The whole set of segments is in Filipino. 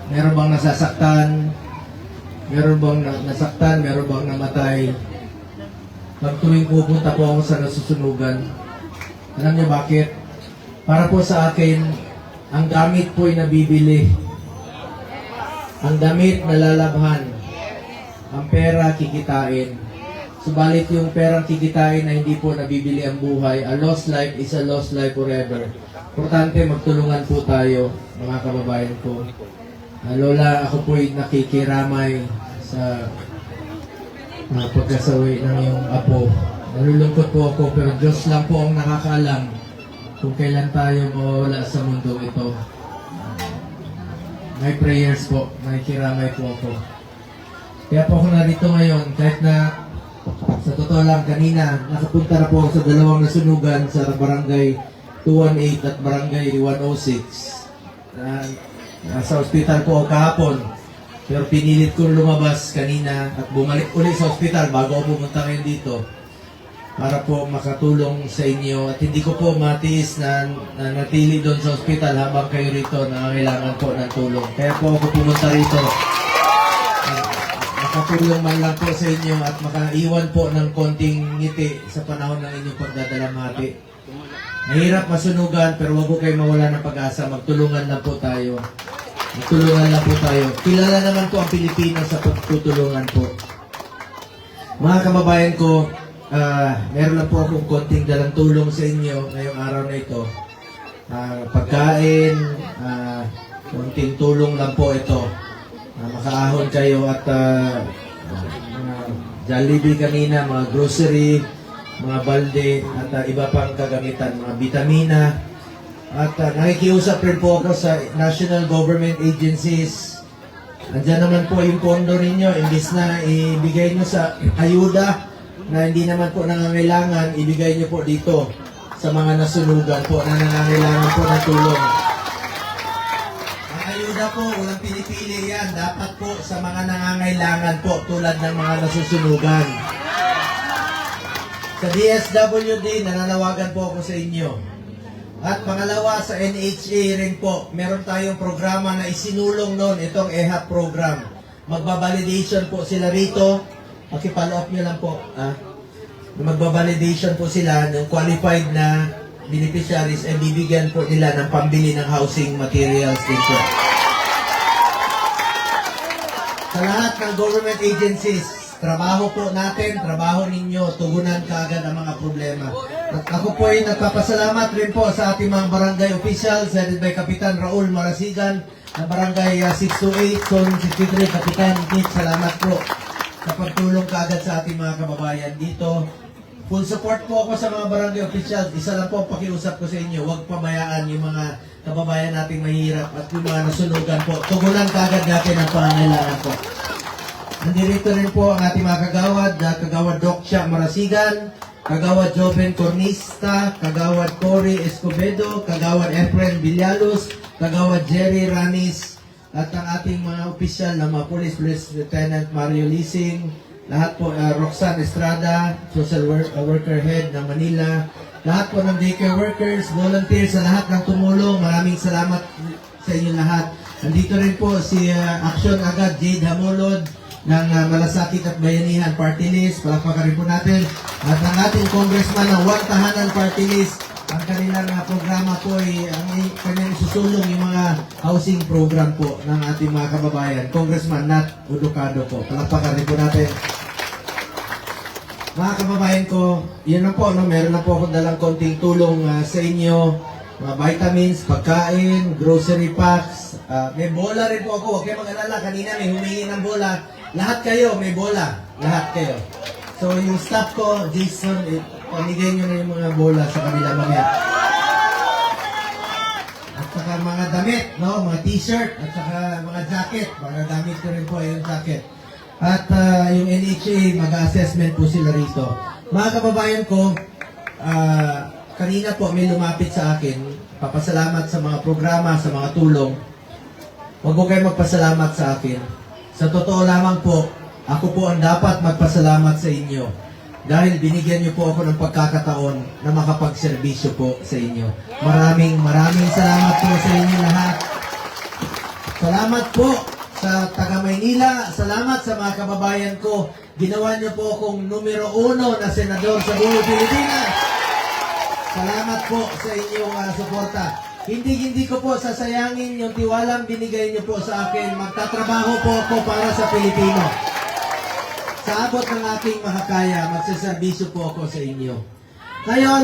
Meron bang nasasaktan? Meron bang nasaktan? Meron bang namatay? Pag tuwing pupunta po ako sa nasusunugan, alam niyo bakit? Para po sa akin, ang gamit po ay nabibili. Ang damit nalalabhan. Ang pera kikitain. Subalit yung perang kikitain na hindi po nabibili ang buhay, a lost life is a lost life forever. Importante magtulungan po tayo, mga kababayan ko. Lola, ako po'y nakikiramay sa pagkasawi ng iyong apo. Nalulungkot po ako, pero Diyos lang po ang nakakaalam kung kailan tayo mawawala sa mundo ito. May prayers po, nakikiramay po ako. Kaya po ako narito ngayon, kahit na sa totoo lang, kanina, nakapunta na po ako sa dalawang nasunugan sa barangay 218 at barangay 106. Sa ospital po ako kahapon. Pero pinilit kong lumabas kanina at bumalik ulit sa ospital bago ako pumunta ngayon dito para po makatulong sa inyo. At hindi ko po matiis na natili doon sa ospital habang kayo rito nangangailangan po ng tulong. Kaya po ako pumunta rito. Makatulong man lang po sa inyo at makaiwan po ng konting ngiti sa panahon ng inyong pagdadalamhati. Mahirap masunugan pero wag ko kayo mawala ng pag-asa. Magtulungan lang po tayo. Magtulungan lang po tayo. Kilala naman po ang Pilipino sa pagtutulungan po. Mga kababayan ko, meron lang po akong konting dalang tulong sa inyo ngayong araw na ito. Pagkain, konting tulong lang po ito. Makaahon kayo at Jollibee kanina, mga grocery, mga balde at iba pang kagamitan, mga vitamina. At nakikiusap rin po ako sa national government agencies. Andiyan naman po yung pondo ninyo. Imbis na ibigay nyo sa ayuda na hindi naman po nangangailangan, ibigay nyo po dito sa mga nasunugan po na nangangailangan po ng tulong. Ang ayuda po, walang pinipili yan. Dapat po sa mga nangangailangan po tulad ng mga nasusunugan. Sa DSWD, nananawagan po ako sa inyo. At pangalawa, sa NHA rin po, meron tayong programa na isinulong noon, itong EHAP program. Magbabalidation po sila rito. Pakipalo-up nyo lang po. Magbabalidation po sila ng qualified na beneficiaries ay bibigyan po nila ng pambili ng housing materials din po. Sa lahat ng government agencies, trabaho po natin, trabaho ninyo, tugunan kaagad ang mga problema. At ako po ay nagpapasalamat rin po sa ating mga barangay officials, headed by Kapitan Raul Marasigan, ng barangay 628, Zone 63, Kapitan Kit, salamat po sa pagtulong kaagad sa ating mga kababayan dito. Full support po ako sa mga barangay officials. Isa lang po ang pakiusap ko sa inyo, huwag pabayaan yung mga kababayan nating mahirap at yung mga nasunugan po. Tugunan kaagad natin ang pangangailangan po. Nandito rin po ang ating mga kagawad, Kagawad Doksha Marasigan, Kagawad Joven Cornista, Kagawad Cory Escobedo, Kagawad Efren Villalos, Kagawad Jerry Ranis, at ang ating mga opisyal na mga Police Lieutenant Mario Lising, lahat po, Roxanne Estrada, Social Worker Head ng Manila, lahat po ng daycare workers, volunteers, sa lahat ng tumulong, maraming salamat sa inyo lahat. Nandito rin po si Action Agad Jade Hamolod, ng Malasakit at Bayanihan Party List. Palakpakan rin po natin. At ang ating congressman ng One Tahanan Party List, ang kanilang programa po ay ang kanilang susulong yung mga housing program po ng ating mga kababayan. Congressman Nat Udocado po. Palakpakan rin po natin. Mga kababayan ko, yun na po, no? Meron na po akong dalang konting tulong sa inyo. Mga vitamins, pagkain, grocery packs. May bola rin po ako. Huwag kayo mag-alala. Kanina may humingi ng bola. Lahat kayo, may bola. Lahat kayo. So, yung staff ko, Jason, pamigay nyo na yung mga bola sa kanila mamaya. At saka mga damit, no? Mga t-shirt, at saka mga jacket. Mga gamit ko rin po yung jacket. At yung NHA, mag-assessment po sila rito. Mga kababayan ko, kanina po may lumapit sa akin. Papasalamat sa mga programa, sa mga tulong. Huwag ko kayo magpasalamat sa akin. Sa totoo lamang po, ako po ang dapat magpasalamat sa inyo dahil binigyan niyo po ako ng pagkakataon na makapagserbisyo po sa inyo. Maraming salamat po sa inyo lahat. Salamat po sa taga Maynila. Salamat sa mga kababayan ko. Ginawa niyo po akong numero 1 na senador sa buong Pilipinas. Salamat po sa inyong suporta. Hindi ko po sasayangin yung tiwalang binigay niyo po sa akin. Magtatrabaho po ako para sa Pilipino. Sa abot ng aking makakaya, magsaserbisyo po ako sa inyo. Ngayon,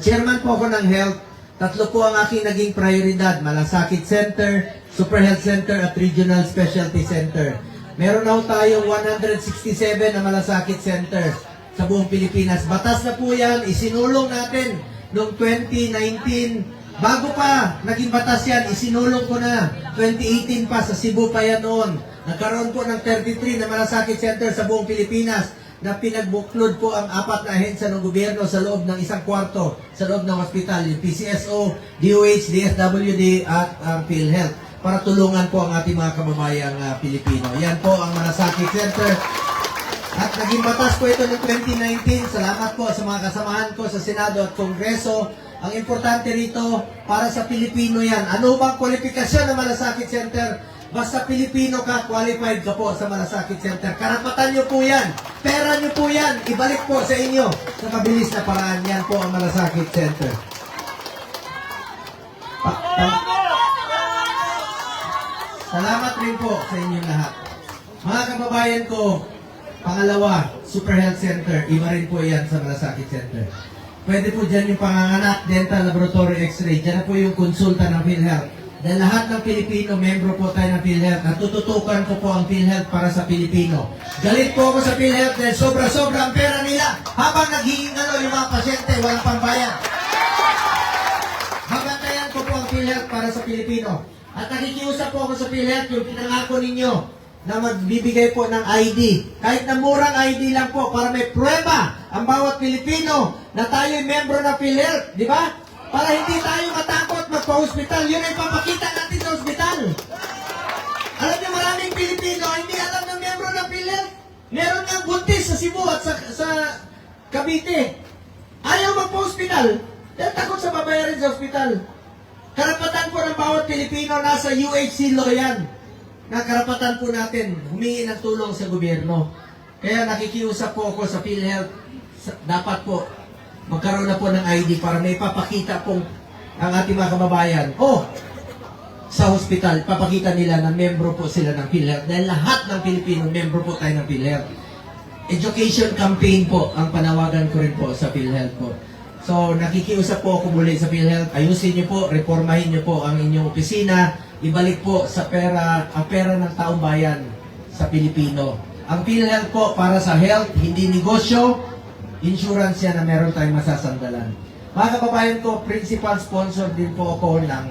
chairman po ako ng health. 3 po ang aking naging prioridad. Malasakit Center, Super Health Center at Regional Specialty Center. Meron na tayong 167 na malasakit center sa buong Pilipinas. Batas na po yan, isinulong natin noong 2019. Bago pa naging batas yan, isinulong ko na. 2018 pa, sa Cebu pa yan noon. Nagkaroon po ng 33 na malasakit center sa buong Pilipinas na pinagbuklod po ang 4 na ahensya ng gobyerno sa loob ng isang kwarto, sa loob ng hospital, yung PCSO, DOH, DSWD at ang PhilHealth para tulungan po ang ating mga kababayang Pilipino. Yan po ang malasakit center. At naging batas po ito noong 2019. Salamat po sa mga kasamahan ko sa Senado at Kongreso. Ang importante rito, para sa Pilipino yan. Ano bang kwalifikasyon ng malasakit center? Basta Pilipino ka, qualified ka po sa malasakit center. Karapatan nyo po yan. Pera nyo po yan. Ibalik po sa inyo sa mabilis na paraan. Yan po ang malasakit center. Salamat rin po sa inyong lahat. Mga kababayan ko, pangalawa, Super Health Center. Iba rin po yan sa malasakit center. Pwede po dyan yung panganganak, dental, laboratory, x-ray. Dyan na po yung konsulta ng PhilHealth. Dahil lahat ng Pilipino, membro po tayo ng PhilHealth. At tututukan ko po ang PhilHealth para sa Pilipino. Galit po ako sa PhilHealth dahil sobra-sobra ang pera nila. Habang naghihingalo yung mga pasyente, walang pambayad. Habantayan ko po ang PhilHealth para sa Pilipino. At nakikiusap po ako sa PhilHealth yung pinangako ninyo na magbibigay po ng ID. Kahit na murang ID lang po para may prueba ang bawat Pilipino na tayo'y membro ng PhilHealth. Di ba? Para hindi tayo matakot magpa-hospital. Yun ay papakita natin sa hospital. Alam niyo, maraming Pilipino hindi alam na membro ng PhilHealth. Meron nga buntis sa Cebu at sa Cavite. Ayaw magpa-hospital. Dahil takot sa babayarin sa hospital. Karapatan po ng bawat Pilipino nasa UHC law yan. Na karapatan po natin humingi ng tulong sa gobyerno. Kaya nakikiusap po ako sa PhilHealth. Dapat po magkaroon na po ng ID para may papakita pong ang ating mga kababayan. Sa hospital, papakita nila na membro po sila ng PhilHealth. Dahil lahat ng Pilipino, membro po tayo ng PhilHealth. Education campaign po ang panawagan ko rin po sa PhilHealth po. So, nakikiusap po ako muli sa PhilHealth. Ayusin niyo po, reformahin niyo po ang inyong opisina. Ibalik po sa ang pera ng taong bayan sa Pilipino. Ang PhilHealth po para sa health, hindi negosyo. Insurance yan na meron tayong masasandalan. Mga kababayan ko, principal sponsor din po ako ng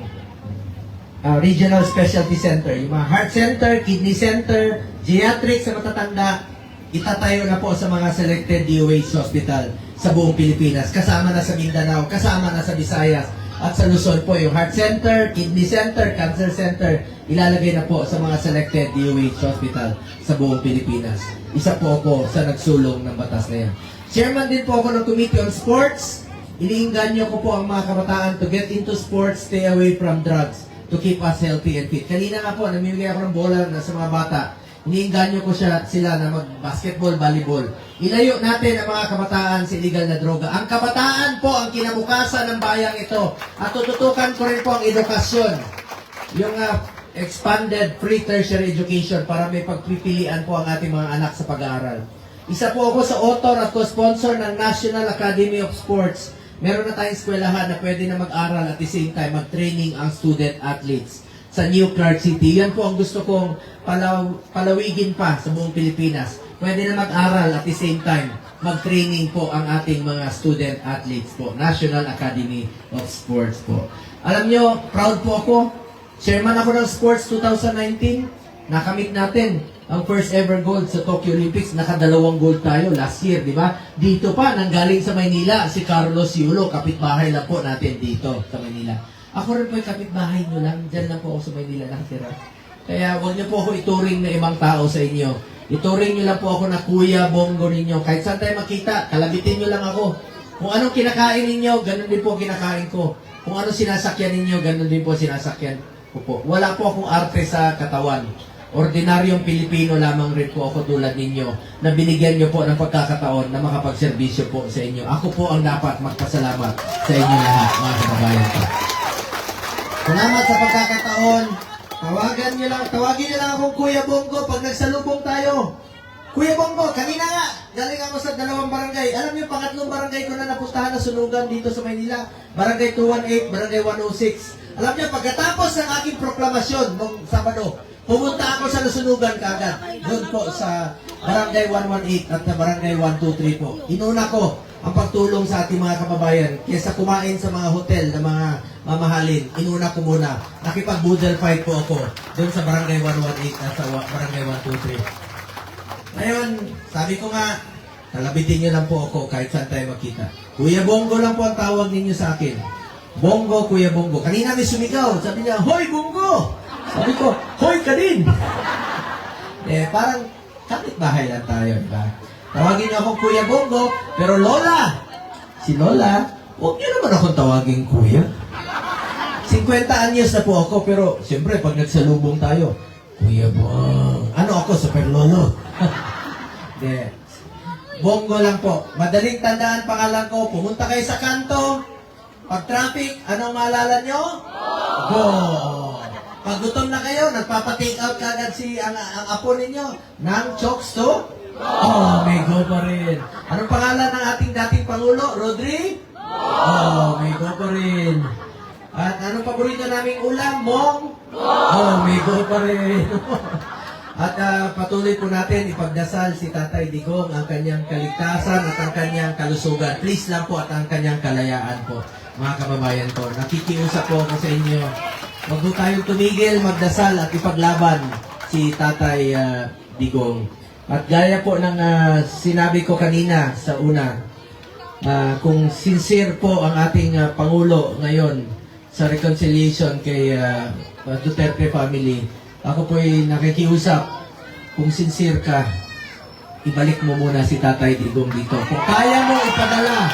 Regional Specialty Center. Yung mga heart center, kidney center, geriatric sa matatanda, itatayo na po sa mga selected DOH hospital sa buong Pilipinas. Kasama na sa Mindanao, kasama na sa Visayas, at sa Luzon po yung heart center, kidney center, cancer center, ilalagay na po sa mga selected DOH hospital sa buong Pilipinas. Isa po ako sa nagsulong ng batas na yan. Chairman din po ako ng Committee on Sports. Iniinganyo ko po ang mga kabataan to get into sports, stay away from drugs, to keep us healthy and fit. Kanina nga po, namimigay ako ng bola sa mga bata. Iniinganyo ko sila na mag-basketball, volleyball. Ilayo natin ang mga kabataan sa illegal na droga. Ang kabataan po ang kinabukasan ng bayang ito. At tututukan ko rin po ang edukasyon. Yung expanded free tertiary education para may pagpipilian po ang ating mga anak sa pag-aaral. Isa po ako sa author at co-sponsor ng National Academy of Sports. Meron na tayong eskwelahan na pwede na mag-aral at the same time mag-training ang student athletes sa New Clark City. Yan po ang gusto kong palawigin pa sa buong Pilipinas. Pwede na mag-aral at the same time mag-training po ang ating mga student athletes po. National Academy of Sports po. Alam nyo, proud po ako. Chairman ako ng Sports 2019. Nakamit natin ang first ever gold sa Tokyo Olympics. Nakadalawang gold tayo last year, di ba? Dito pa, nanggaling sa Maynila, si Carlos Yulo. Kapitbahay lang po natin dito sa Maynila. Ako rin po yung kapitbahay nyo lang. Diyan lang po ako sa Maynila nakatira. Kaya huwag niyo po ako ituring na ibang tao sa inyo. Ituring niyo lang po ako na kuya, bongo ninyo. Kahit saan tayo makita, kalabitin niyo lang ako. Kung anong kinakain ninyo, ganun din po kinakain ko. Kung anong sinasakyan ninyo, ganun din po sinasakyan. ko po. Wala po akong arte sa katawan. Ordinaryong Pilipino lamang rin po ako tulad ninyo na binigyan nyo po ng pagkakataon na makapagserbisyo po sa inyo. Ako po ang dapat magpasalamat sa inyo lahat, mga kababayan ko. Salamat sa pagkakataon. Tawagin nyo lang akong Kuya Bongo pag nagsalubong tayo. Kuya Bongo, kanina nga, galing ako sa 2 barangay. Alam niyo, pangatlong barangay ko na napuntahan na sunugan dito sa Maynila. Barangay 218, Barangay 106. Alam niyo, pagkatapos ng aking proklamasyon nung Sabado, pumunta ako sa nasunugan kaagad. Doon po sa Barangay 118 at na Barangay 123 po. Inuna ko ang pagtulong sa ating mga kababayan kaysa kumain sa mga hotel na mga mamahalin. Inuna ko muna. Nakipag-boodle fight po ako doon sa Barangay 118 at sa Barangay 123. Ngayon, sabi ko nga, kalabitin niyo lang po ako kahit saan tayo makita. Kuya Bongo lang po ang tawag ninyo sa akin. Bongo, Kuya Bongo. Kanina may sumigaw. Sabi niya, Hoy, Bongo! Sabi ko, Hoy ka din! Parang kapit-bahay lang tayo, diba? Tawagin niyo akong Kuya Bongo, pero Lola! Si Lola, huwag niyo naman akong tawagin Kuya. 50 anyos na po ako, pero siyempre, pag nagsalubong tayo, Kuya Bong. Ano ako, super lolo? Bongo lang po. Madaling tandaan pangalan ko. Pumunta kayo sa kanto. Pag traffic, anong maalala nyo? Go! Pag gutom na kayo, nagpapa-take out kagad ang apo ninyo ng chokes to? Oh, may go pa rin. Anong pangalan ng ating dating Pangulo? Rodri? Oh, may go pa rin. At anong paborito naming ulam? Mong? Oh, may go pa rin. At patuloy po natin ipagdasal si Tatay Digong ang kanyang kaligtasan at ang kanyang kalusugan. Please lang po at ang kanyang kalayaan po, mga kababayan ko. Nakikiusap po ako sa inyo. Huwag po tayong tumigil, magdasal at ipaglaban si Tatay Digong. At gaya po ng sinabi ko kanina sa una, kung sincere po ang ating Pangulo ngayon sa reconciliation kay Duterte family, ako po'y nakikiusap, kung sincere ka, ibalik mo muna si Tatay Digong dito. Kung kaya mo ipadala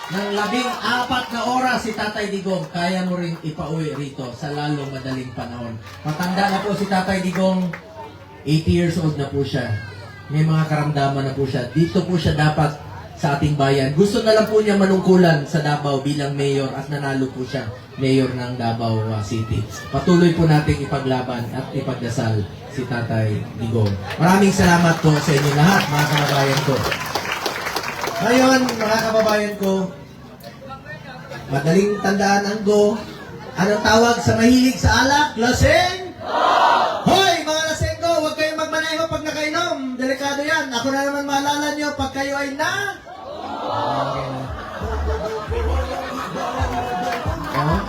ng 14 na oras si Tatay Digong, kaya mo rin ipauwi rito sa lalong madaling panahon. Matanda na po si Tatay Digong, 80 years old na po siya. May mga karamdaman na po siya. Dito po siya dapat sa ating bayan. Gusto na lang po niya manungkulan sa Davao bilang mayor at nanalo po siya, mayor ng Davao City. Patuloy po nating ipaglaban at ipagdasal si Tatay Digong. Maraming salamat po sa inyo lahat, mga kababayan ko. Ngayon, mga kababayan ko, madaling tandaan ang go. Anong tawag sa mahilig sa alak? Laseng? Hoy, mga lasenggo, huwag kayong magmaneho pag nakainom. Delikado yan. Ako na naman maalala nyo pag kayo ay na...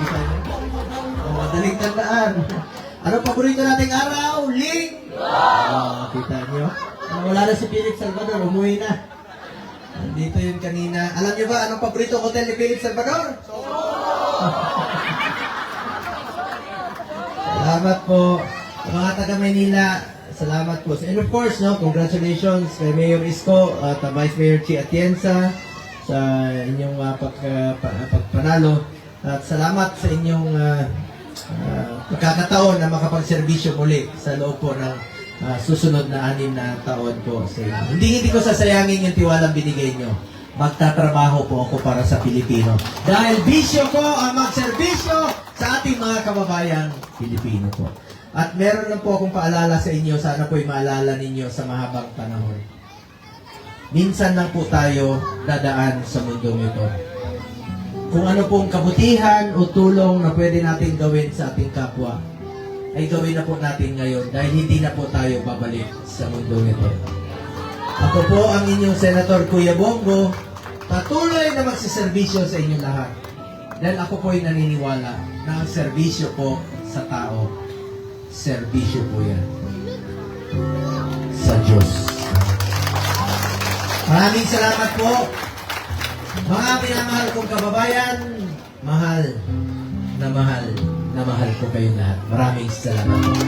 Kita nyo? Madaling tandaan. Anong paborito nating araw? Ling! Kita nyo? Wala na si Philip Salvador, umuwi na. Dito yun kanina. Alam nyo ba anong paborito hotel ni Philip Salvador? Salamat po. Mga taga Maynila, salamat po. And of course, congratulations kay Mayor Isko at Vice Mayor Chi Atienza sa inyong pagpanalo. At salamat sa inyong pagkakataon na makapagserbisyo muli sa loob po ng susunod na 6 na taon po sa inyo. Hindi ko sasayangin yung tiwalang binigay nyo. Magtatrabaho po ako para sa Pilipino. Dahil bisyo ko ang magserbisyo sa ating mga kababayang Pilipino po. At meron lang po akong paalala sa inyo, sana po'y maalala ninyo sa mahabang panahon. Minsan lang po tayo dadaan sa mundong ito. Kung ano pong kabutihan o tulong na pwede natin gawin sa ating kapwa, ay gawin na po natin ngayon dahil hindi na po tayo babalik sa mundong ito. Ako po ang inyong Senator Kuya Bongo, patuloy na magsiservisyo sa inyong lahat. Dahil ako po'y naniniwala na ang serbisyo po sa tao, serbisyo po yan sa Diyos. Maraming salamat po. Mga pinamahal kong kababayan, mahal na mahal ko kayong lahat. Maraming salamat po.